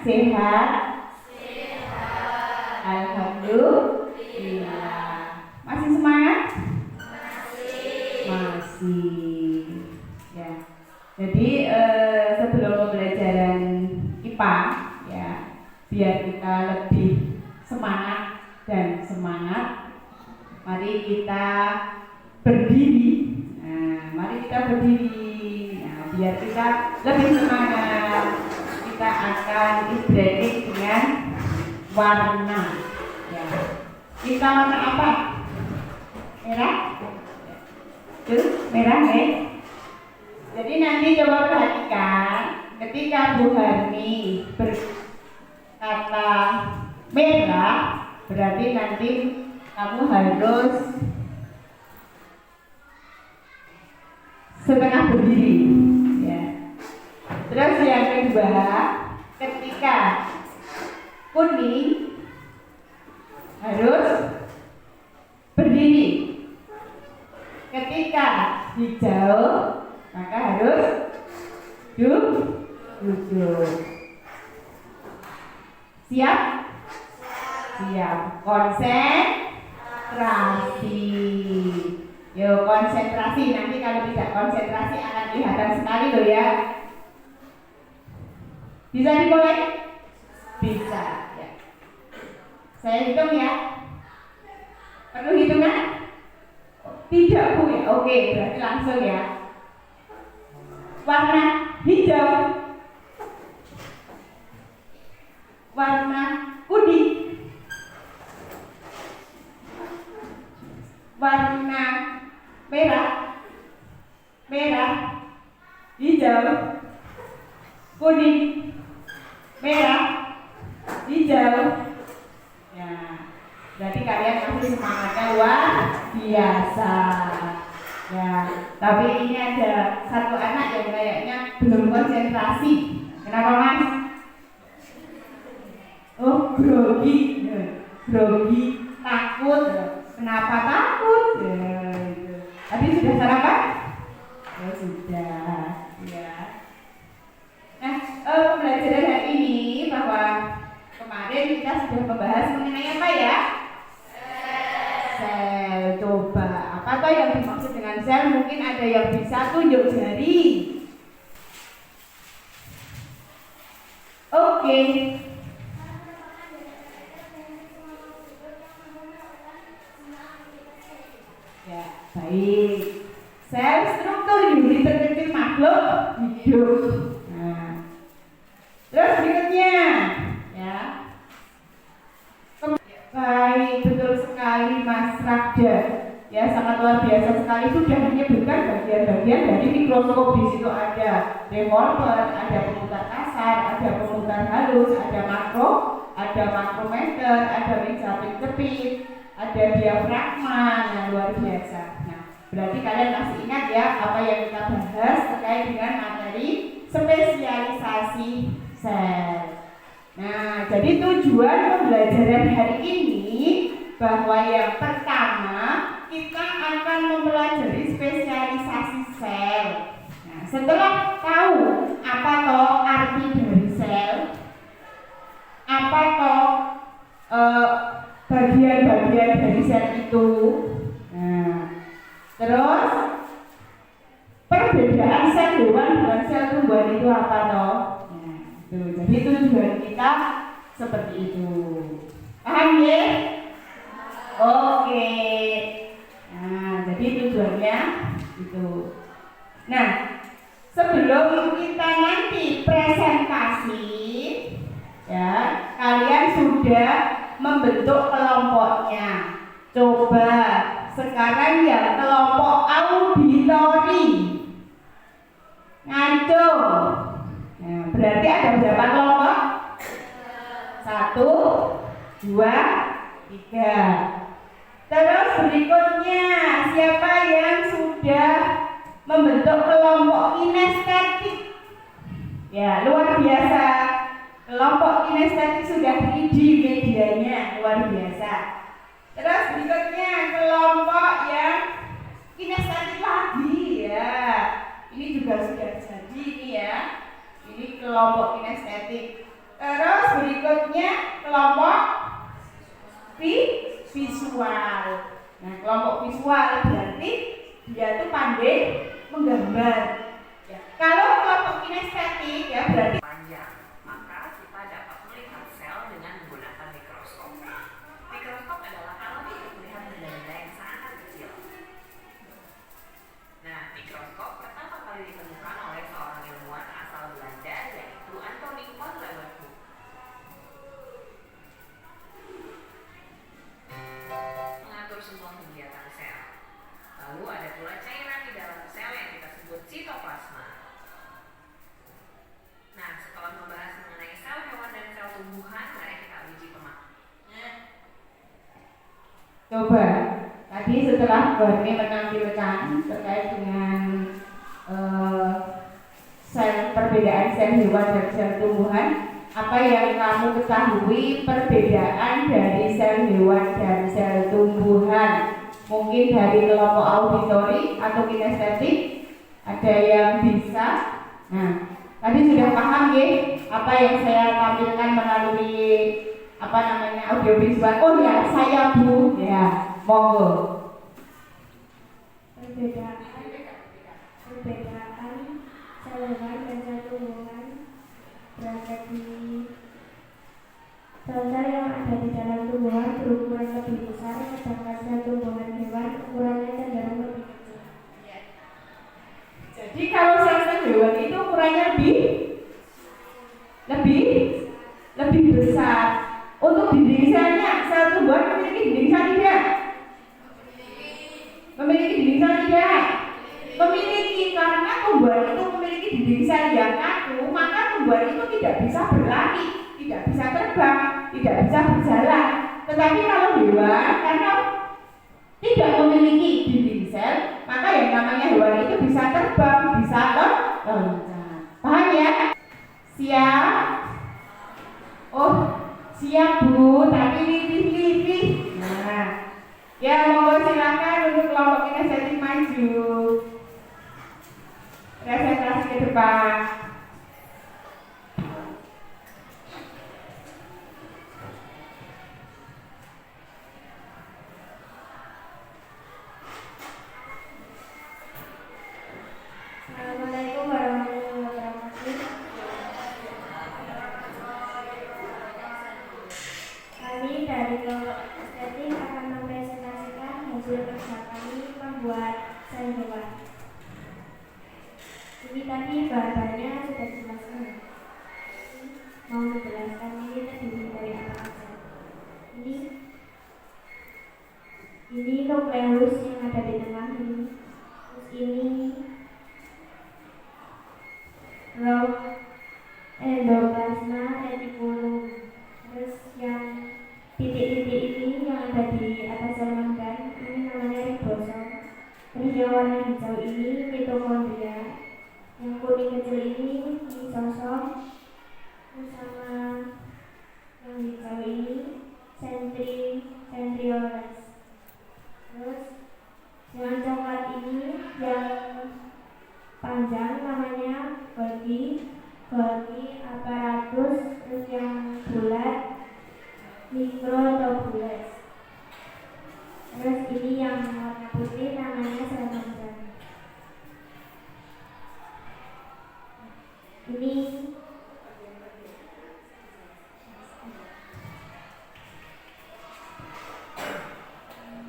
Sehat? Sehat. Alhamdulillah. Masih semangat? Masih. Ya. Jadi sebelum pembelajaran IPA, ya, biar kita lebih semangat dan semangat, mari kita berdiri. Nah, mari kita berdiri. Nah, biar kita lebih semangat, kita akan e-branding dengan warna. Ya. Kita warna apa? Merah? Tuh, merah nih. Jadi nanti coba perhatikan, ketika Bu Harni berkata merah, berarti nanti kamu harus setengah berdiri, ya. Terus yang kedua, ketika kuning harus berdiri. Ketika hijau maka harus duduk. Siap? Siap. Konsentrasi. Yo, konsentrasi. Nanti kalau tidak konsentrasi akan kelihatan sekali loh ya. Bisa dimulai? Bisa ya. Saya hitung ya. Perlu hitungan? Tidak Bu ya. Oke, berarti langsung ya. Warna hijau, warna kuning, warna merah, hijau, kuning, merah, hijau. Ya, berarti kalian masih semangatnya luar biasa. Ya, tapi ini ada satu anak yang kayaknya belum konsentrasi. Kenapa Mas? Oh, grogi, takut. Kenapa takut? Tadi sudah sarapan? Oh, sudah. Ya. Nah, pembelajaran hari ini bahwa kemarin kita sudah membahas mengenai apa ya? Sel. Coba, apa toh yang dimaksud dengan sel? Mungkin ada yang bisa tunjuk jari. Oke. Ya, baik. Sel struktur unit terkecil makhluk hidup. Nah, terus berikutnya, ya. Baik, betul sekali Mas Ragda. Ya, sangat luar biasa sekali, sudah menyebutkan bagian-bagian dari mikroskop. Di situ ada revolver, ada pemutar kasar, ada pemutar halus, ada makrometer, ada meja penjepit, ada diafragma, yang luar biasa. Nah, berarti kalian masih ingat ya apa yang kita bahas terkait dengan materi spesialisasi sel. Nah, jadi tujuan pembelajaran hari ini bahwa yang pertama kita akan mempelajari spesialisasi sel. Nah, setelah tahu apa toh arti dari sel, apa toh bagian-bagian dari sel itu, nah, terus perbedaan sel hewan dengan sel tumbuhan itu apa toh? Nah, jadi tujuan kita seperti itu. Paham ya? Oke. Nah, jadi tujuannya itu. Nah, sebelum kita nanti presentasi, ya, kalian sudah membentuk kelompoknya. Coba sekarang ya kelompok auditori. Ngaco. Nah, berarti ada berapa kelompok? 1, 2, 3. Terus berikutnya, siapa yang sudah membentuk kelompok kinestetik? Ya, luar biasa. Kelompok kinestetik sudah di medianya, luar biasa. Terus berikutnya kelompok yang kinestetik lagi ya. Ini juga sudah jadi ini ya. Ini kelompok kinestetik. Terus berikutnya kelompok visual. Nah, kelompok visual berarti dia tuh pandai menggambar. Ya. Kalau kelompok kinestetik ya berarti panjang, maka kita dapat melihat sel dengan menggunakan mikroskop. Mikroskop adalah alat untuk melihat benda-benda yang sangat kecil. Nah, mikroskop pertama kali ditemukan oleh seorang ilmuwan asal Belanda, yaitu Antonie van Leeuwenhoek. Mengatur semua kegiatan sel. Lalu ada pula cairan di dalam sel yang kita sebut sitoplasma. Nah, setelah membahas mengenai sel hewan dan sel tumbuhan, mari kita uji pemahaman. coba tadi setelah Barney menampilkan terkait dengan sel perbedaan sel hewan dan sel tumbuhan, apa yang kamu ketahui perbedaan dari sel hewan dan sel tumbuhan? Mungkin dari kelompok auditori atau kinestetik, ada yang bisa. Nah, tadi sudah paham ya apa yang saya tampilkan melalui audiovisual. Oh ya, saya Bu ya, monggo. Perbedaan sel hewan dan sel tumbuhan berada di sel-sel yang ada di dalam tumbuhan berukuran lebih besar, sedangkan sel tumbuhan hewan ukurannya cenderung lebih kecil. Jadi kalau sel hewan itu ukurannya lebih besar. Untuk dinding selnya, sel tumbuhan memiliki dinding sel tidak? Memiliki dinding sel tidak? Memiliki, karena tumbuhan itu memiliki dinding sel yang kaku, maka tumbuhan itu tidak bisa berlari, tidak bisa terbang, tidak bisa berjalan. Tetapi kalau hewan, karena tidak memiliki dinding sel, maka yang namanya hewan itu bisa terbang, bisa loncat. Paham ya? Siap? Oh, siap Bu, tapi lirih-lirih. Nah, ya monggo silakan untuk kelompok kinestetik maju. Presentasi ke depan. Assalamualaikum warahmatullahi wabarakatuh. Kami dari kelompok estetik akan mempresentasikan hasil kerja kami membuat sel hewan. Ini tadi bahannya sudah dijelaskan. Mau menjelaskan ini terdiri dari apa saja. Ini nukleus yang ada di tengah ini. Terus ini rod endoplasma reticulum. Terus yang titik-titik ini yang ada di atas organ ini namanya ribosom. Terus yang warna hijau ini mitokondria. Yang kuning kecil ini lisosom. Terus sama yang hijau ini centrioles. Terus yang coklat ini yang panjang namanya Golgi apparatus. Terus yang bulat mikrotubules. Terus ini yang warna putih namanya sel membran.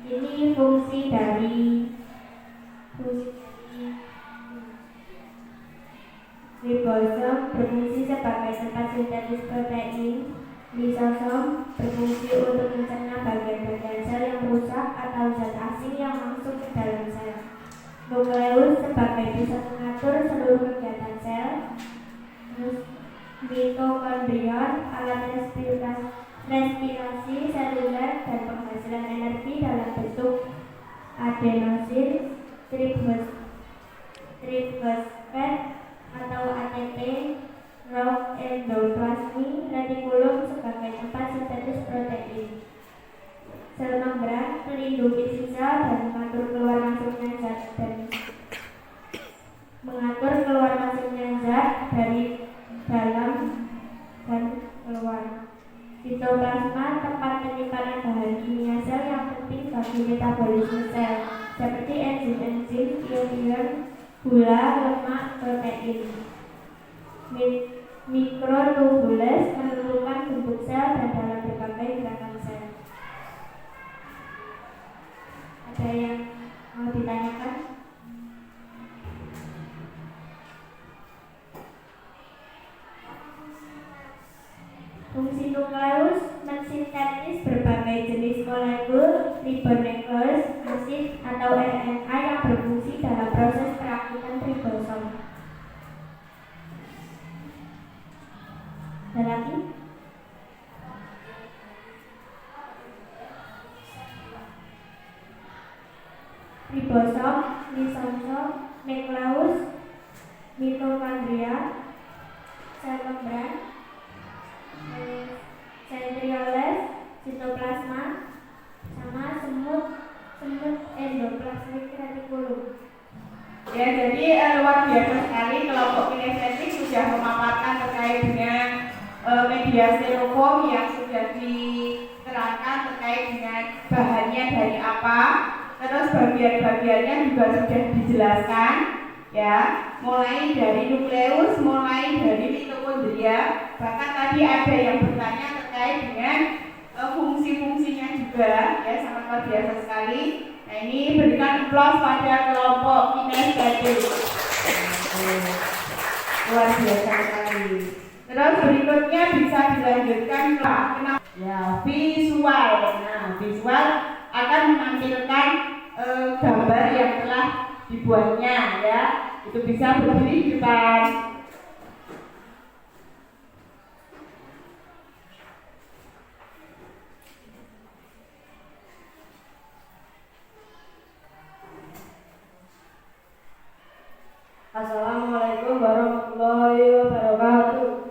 Ini fungsi dari ribosom berfungsi sebagai tempat sintetis protein. Lisosom berfungsi untuk mencerna bagian-bagian sel yang rusak atau zat asing yang masuk ke dalam sel. Nukleus sebagai pusat mengatur seluruh kegiatan sel. Terus mitokondrion alat respirasi seluler dan penghasilan energi dalam bentuk adenosin trifosfat atau ATP. Rod endoplasmi reticulum sebagai tempat sintetis protein. Sel membran melindungi sisa dan mengatur keluar masuknya zat dari dalam dan Sitoplasma tempat penyimpanan bahan kimia sel yang penting bagi metabolisme sel, seperti enzim-enzim, ion-ion, gula, lemak, protein. Mikrotubules menentukan bentuk sel dan dalam berbagai gerakan sel. Ada yang mau ditanyakan? Fungsi nukleus mensintetis berbagai jenis molekul ribonukleus asif atau RNA yang berfungsi dalam proses perakitan ribosom. Ada lagi? Ribosom, lisosom, nukleus, mitokondria, sel membran, centrioles, sitoplasma, sama semut endoplasmik retikulum. Ya, jadi luar biasa sekali kelompok kinestetik sudah memaparkan terkait dengan media styrofoam yang sudah diterangkan terkait dengan bahannya dari apa, terus bagian-bagiannya juga sudah dijelaskan, ya, mulai dari nukleus, mulai dari mitokondria, bahkan tadi ada yang bertanya terkait dengan fungsi-fungsinya juga, ya, sangat luar biasa sekali. Nah, ini berikan aplaus pada kelompok kinestetik. Luar biasa sekali. Terus berikutnya bisa dilanjutkan ke ya, visual. Nah, visual akan menampilkan gambar yang telah dibuatnya, ya. Itu bisa berdiri di depan. Assalamualaikum warahmatullahi wabarakatuh.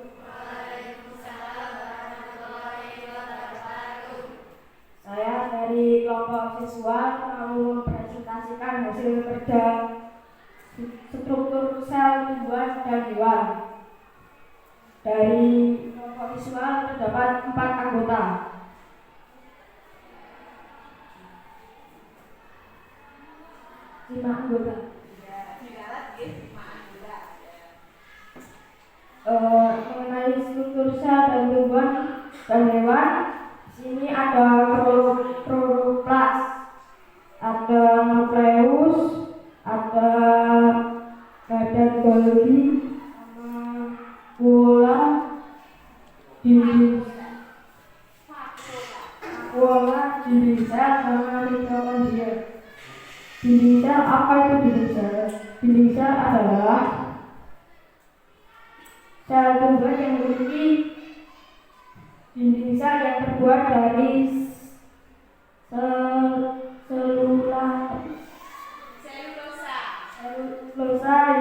Saya dari kelompok visual mau mempresentasikan hasil kerja struktur sel tumbuhan dan hewan. Dari kelompok visual terdapat 4 anggota. Lima anggota. Mengenai struktur sel dan tumbuhan dan hewan, sini ada kloroplas, ada nukleus, ada badan Golgi, bola, dinding sel, sama mitokondria. Dinding sel, apa itu dinding sel? Dinding sel adalah sel tumbuhan yang memiliki dinding sel yang terbuat dari selulosa,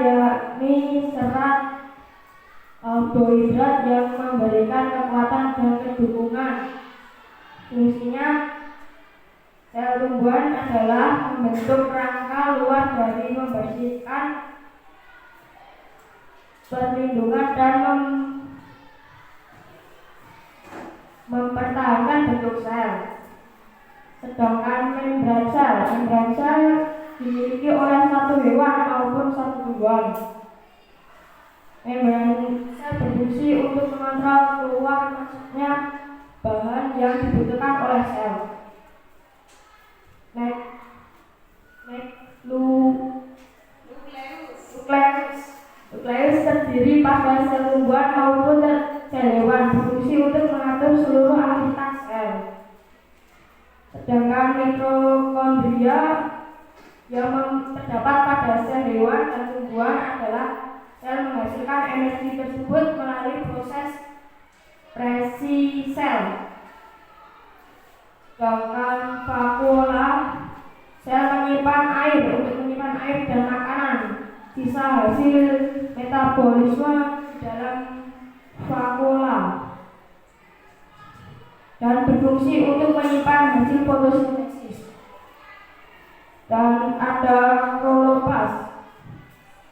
yakni serat karbohidrat yang memberikan kekuatan dan kedukungan. Fungsinya, sel tumbuhan adalah membentuk rangka luar dari membersihkan, perlindungan, dan mempertahankan bentuk sel. Sedangkan membran sel dimiliki oleh satu hewan maupun satu tumbuhan. Membran sel berfungsi untuk mengontrol keluar masuknya bahan yang dibutuhkan oleh sel. Nukleus terdiri pada sel tumbuhan maupun sel hewan, berfungsi untuk mengatur seluruh aktivitas sel. Sedangkan mitokondria yang terdapat pada sel hewan dan tumbuhan adalah sel menghasilkan energi tersebut melalui proses presi sel. Sedangkan vakuola, sel menyimpan air untuk menyimpan air dan makanan. Sisa hasil metabolisme di dalam vakuola dan berfungsi untuk menyimpan hasil fotosintesis. Dan ada kloroplas,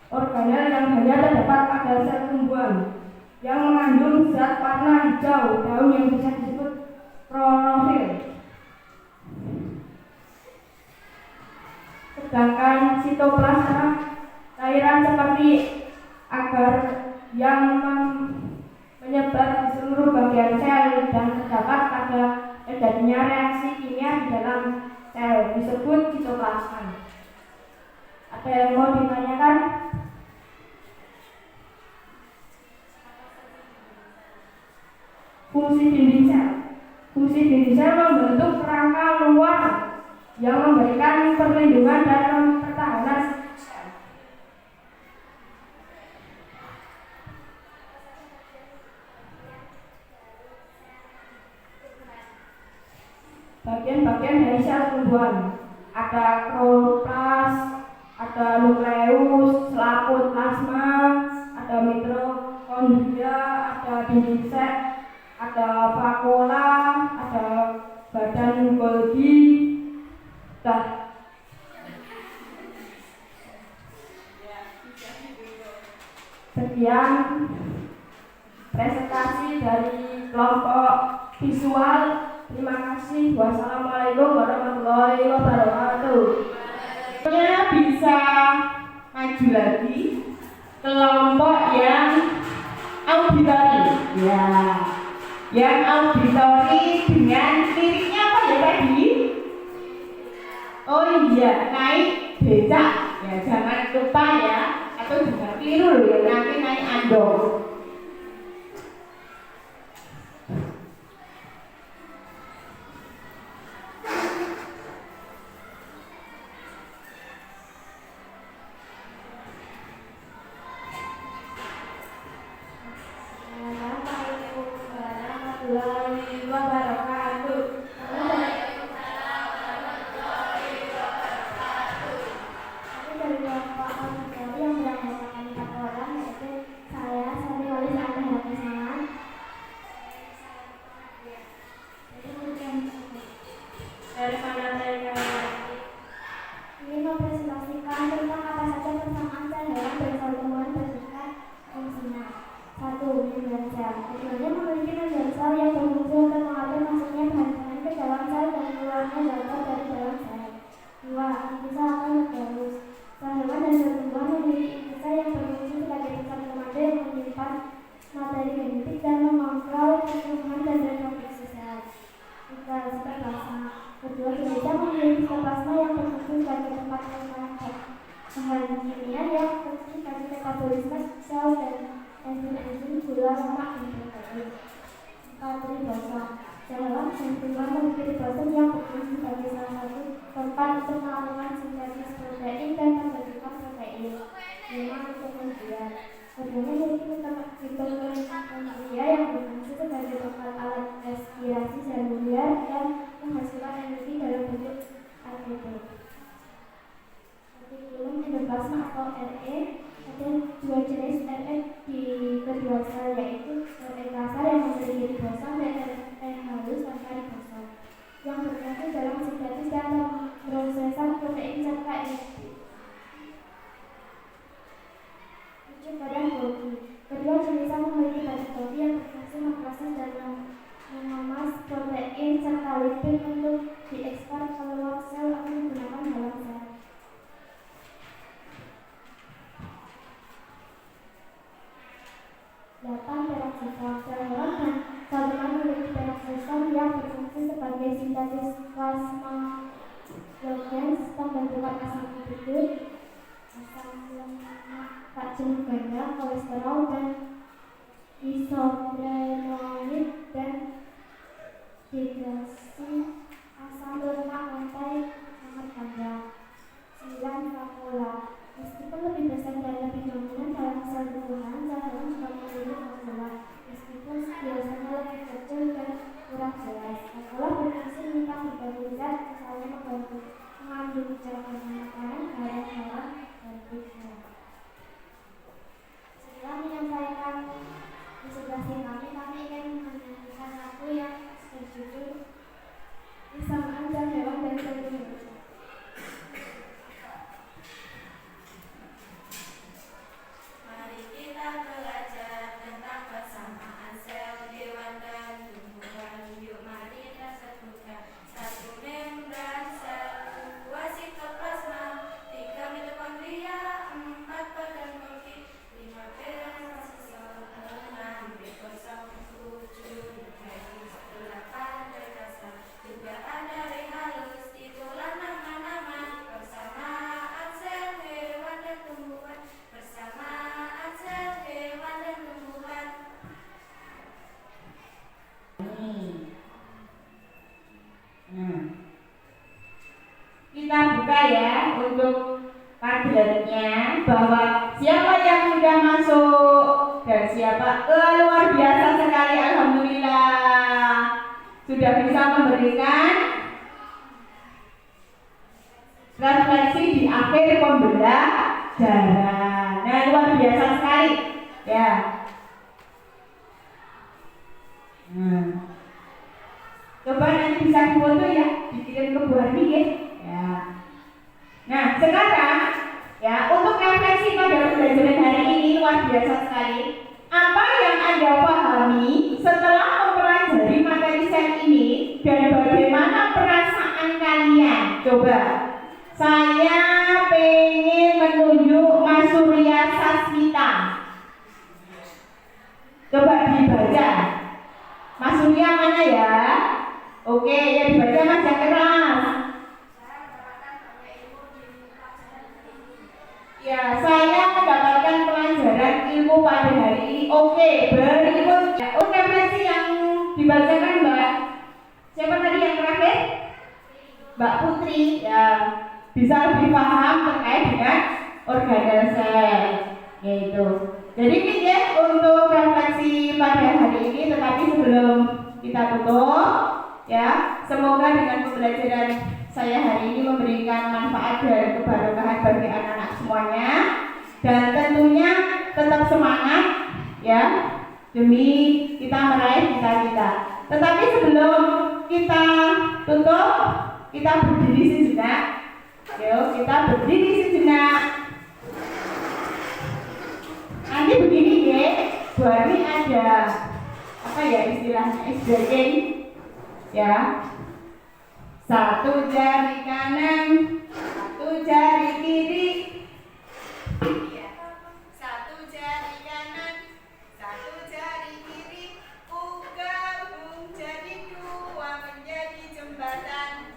organel yang hanya terdapat pada sel tumbuhan yang mengandung zat warna hijau daun yang bisa disebut tapi agar yang menyebar di seluruh bagian sel dan terdapat pada terjadinya reaksi kimia di dalam sel disebut sitoplasma. Ada yang mau ditanyakan? Fungsi dinding sel. Fungsi dinding sel membentuk kerangka luar yang memberikan perlindungan dan pertahanan sel. Bagian-bagian dari sel tumbuhan ada kloroplas, ada nukleus, selaput plasma, ada mitokondria, ada dinding sel, ada vakuola, ada badan Golgi. Sekian presentasi dari kelompok visual. Terima kasih. Wassalamualaikum warahmatullahi wabarakatuh. Bisa maju lagi kelompok yang auditori. Ya, yang auditori dengan liriknya apa ya tadi? Oh iya, naik becak. Ya, jangan lupa ya, atau jangan keliru ya, nanti naik andong. bisa memberikan refleksi di akhir pembelajaran. Nah, luar biasa sekali ya. Coba nanti bisa difoto ya, dikirim ke Bu Harmi ya. Nah, sekarang ya, untuk refleksi pada pembelajaran hari ini luar biasa sekali. Apa yang Anda pahami setelah mempelajari materi sel ini dan bagaimana perasaan kalian? Coba, saya pengen menunjuk Mas Surya Sasmita. Coba dibaca. Mas Surya mana ya? Oke, ya dibaca Mas, yang keras. Ya, saya mendapatkan pelajaran ilmu pada hari ini. Oke, berikut ya, refleksi yang dibacakan Mbak. Siapa tadi yang terakhir? Mbak Putri. Ya, bisa lebih paham terkait dengan organel sel, yaitu. Jadi ini ya untuk refleksi pada hari ini. Tetapi sebelum kita tutup, ya, semoga dengan pembelajaran saya hari ini memberikan manfaat dan keberkahan bagi anak-anak semuanya, dan tentunya tetap semangat ya demi kita meraih cita-cita. Tetapi sebelum kita tutup, kita berdiri sejenak. Yuk, kita berdiri sejenak. Nanti begini ya, Bu Ani ada apa ya istilahnya, SDG ya. Satu jari kanan, satu jari kiri. Ya. Satu jari kanan, satu jari kiri. Gabung jadi dua menjadi jembatan.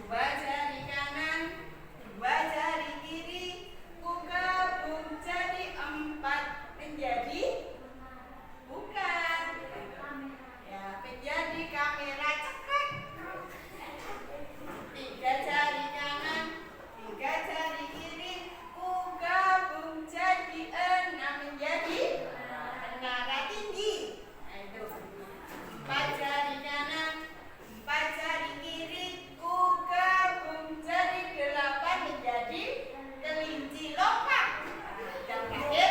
Dua jari kanan, dua jari kiri. Gabung jadi empat menjadi bukan. Ya, menjadi kamera cekrek. Tiga jari kanan, tiga jari kiri, gabung jadi enam menjadi menara tinggi. Nah, itu. Empat jari kanan, empat jari kiri, gabung jadi delapan menjadi kelinci lompat. Yang terakhir,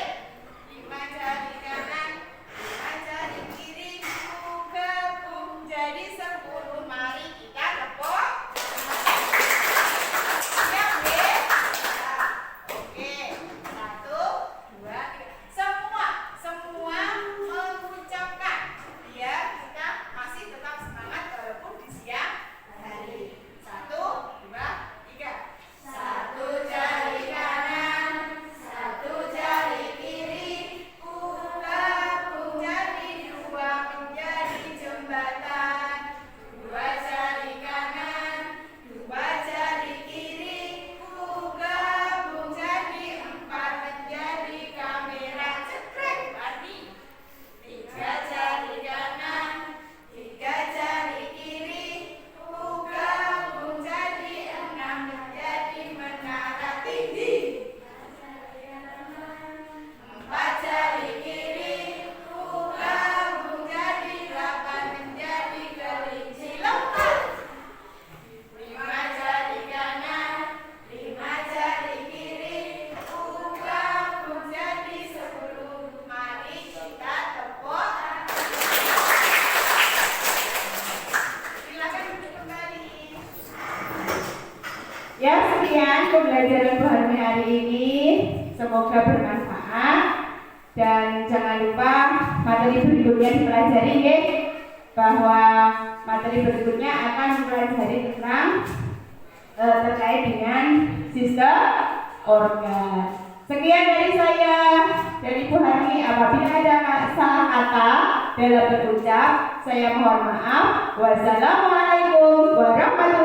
lima jari kanan, lima jari kiri, gabung jadi 10. Mari kita tepuk. Oke, satu, dua, tiga. Semua mengucapkan biar kita masih tetap semangat walaupun di siang hari. Satu, dua, tiga. Satu jari kanan, satu jari kiri, gabung jadi dua menjadi jembatan. Dua jari kanan, dua jari kiri, gabung jadi empat menjadi kamera cekrek. Berarti tiga jari kanan, tiga jari kiri, gabung jadi enam menjadi menara tinggi. Empat jari kiri, gabung jadi 8 menjadi kelinci lompat. Lima jari kanan, lima jari kiri, gabung jadi 10. Mari kita tepuk. Silakan duduk kembali. Ya, sekian pembelajaran Bu Harmi hari ini. Semoga bermanfaat, dan jangan lupa materi berikutnya dipelajari ya, bahwa materi berikutnya akan mempelajari tentang terkait dengan sistem organ. Sekian dari saya, dari Bu Harmi. Apabila ada salah kata dalam berucap, saya mohon maaf. Wassalamualaikum warahmatullahi